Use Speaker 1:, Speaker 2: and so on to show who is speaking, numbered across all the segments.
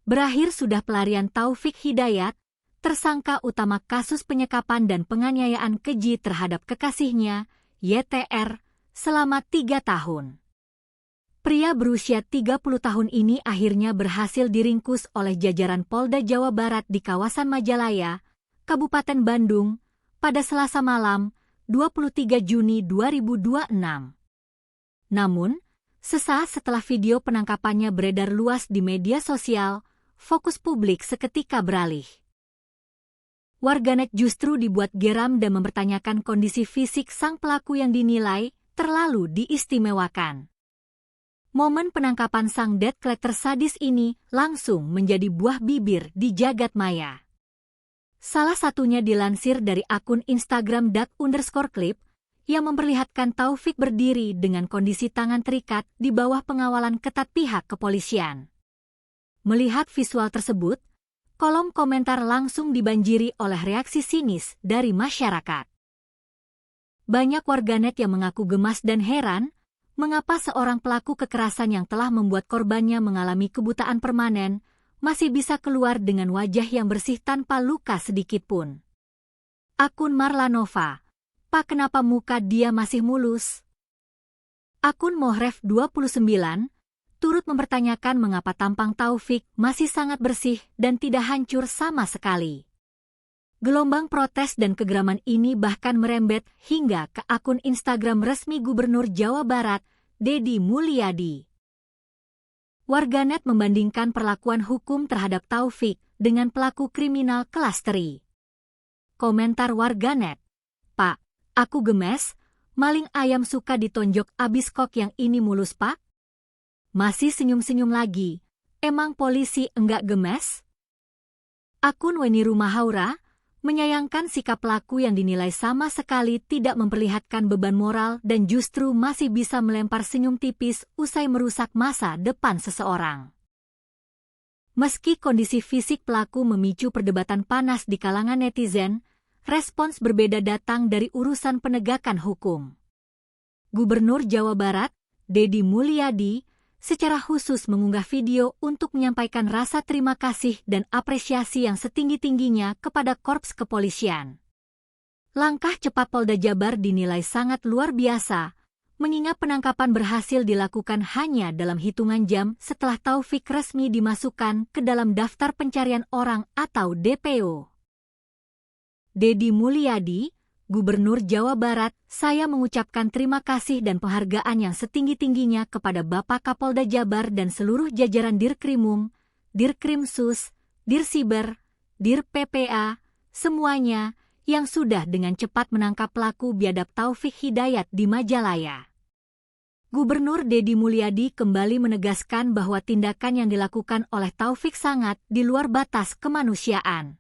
Speaker 1: Berakhir sudah pelarian Taufik Hidayat, tersangka utama kasus penyekapan dan penganiayaan keji terhadap kekasihnya, YTR, selama 3 tahun. Pria berusia 30 tahun ini akhirnya berhasil diringkus oleh jajaran Polda Jawa Barat di kawasan Majalaya, Kabupaten Bandung, pada Selasa malam, 23 Juni 2026. Namun, sesaat setelah video penangkapannya beredar luas di media sosial, fokus publik seketika beralih. Warganet justru dibuat geram dan mempertanyakan kondisi fisik sang pelaku yang dinilai terlalu diistimewakan. Momen penangkapan sang debt collector sadis ini langsung menjadi buah bibir di jagat maya. Salah satunya dilansir dari akun Instagram @_clip yang memperlihatkan Taufik berdiri dengan kondisi tangan terikat di bawah pengawalan ketat pihak kepolisian. Melihat visual tersebut, kolom komentar langsung dibanjiri oleh reaksi sinis dari masyarakat. Banyak warganet yang mengaku gemas dan heran, mengapa seorang pelaku kekerasan yang telah membuat korbannya mengalami kebutaan permanen, masih bisa keluar dengan wajah yang bersih tanpa luka sedikitpun. Akun Marlanova, "Pak, kenapa muka dia masih mulus?" Akun Mohref29, turut mempertanyakan mengapa tampang Taufik masih sangat bersih dan tidak hancur sama sekali. Gelombang protes dan kegeraman ini bahkan merembet hingga ke akun Instagram resmi Gubernur Jawa Barat, Deddy Mulyadi. Warganet membandingkan perlakuan hukum terhadap Taufik dengan pelaku kriminal kelas teri. Komentar warganet, "Pak, aku gemes, maling ayam suka ditonjok abis kok yang ini mulus Pak?" Masih senyum-senyum lagi, emang polisi enggak gemes? Akun Weni Rumahaura menyayangkan sikap pelaku yang dinilai sama sekali tidak memperlihatkan beban moral dan justru masih bisa melempar senyum tipis usai merusak masa depan seseorang. Meski kondisi fisik pelaku memicu perdebatan panas di kalangan netizen, respons berbeda datang dari urusan penegakan hukum. Gubernur Jawa Barat, Deddy Mulyadi, secara khusus mengunggah video untuk menyampaikan rasa terima kasih dan apresiasi yang setinggi-tingginya kepada korps kepolisian. Langkah cepat Polda Jabar dinilai sangat luar biasa, mengingat penangkapan berhasil dilakukan hanya dalam hitungan jam setelah Taufik resmi dimasukkan ke dalam daftar pencarian orang atau DPO. Deddy Mulyadi, Gubernur Jawa Barat, "Saya mengucapkan terima kasih dan penghargaan yang setinggi-tingginya kepada Bapak Kapolda Jabar dan seluruh jajaran Dirkrimum, Dirkrimsus, Dirsiber, Dir-PPA, semuanya yang sudah dengan cepat menangkap pelaku biadab Taufik Hidayat di Majalaya." Gubernur Deddy Mulyadi kembali menegaskan bahwa tindakan yang dilakukan oleh Taufik sangat di luar batas kemanusiaan.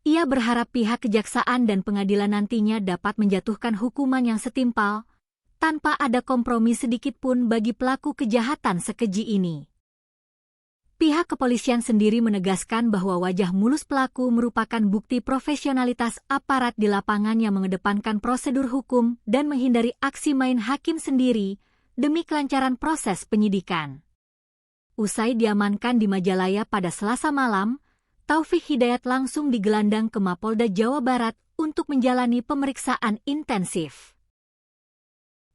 Speaker 1: Ia berharap pihak kejaksaan dan pengadilan nantinya dapat menjatuhkan hukuman yang setimpal, tanpa ada kompromi sedikitpun bagi pelaku kejahatan sekeji ini. Pihak kepolisian sendiri menegaskan bahwa wajah mulus pelaku merupakan bukti profesionalitas aparat di lapangan yang mengedepankan prosedur hukum dan menghindari aksi main hakim sendiri demi kelancaran proses penyidikan. Usai diamankan di Majalaya pada Selasa malam, Taufik Hidayat langsung digelandang ke Mapolda Jawa Barat untuk menjalani pemeriksaan intensif.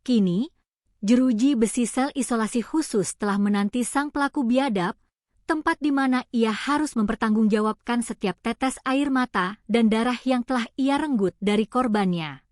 Speaker 1: Kini, jeruji besi sel isolasi khusus telah menanti sang pelaku biadab, tempat di mana ia harus mempertanggungjawabkan setiap tetes air mata dan darah yang telah ia renggut dari korbannya.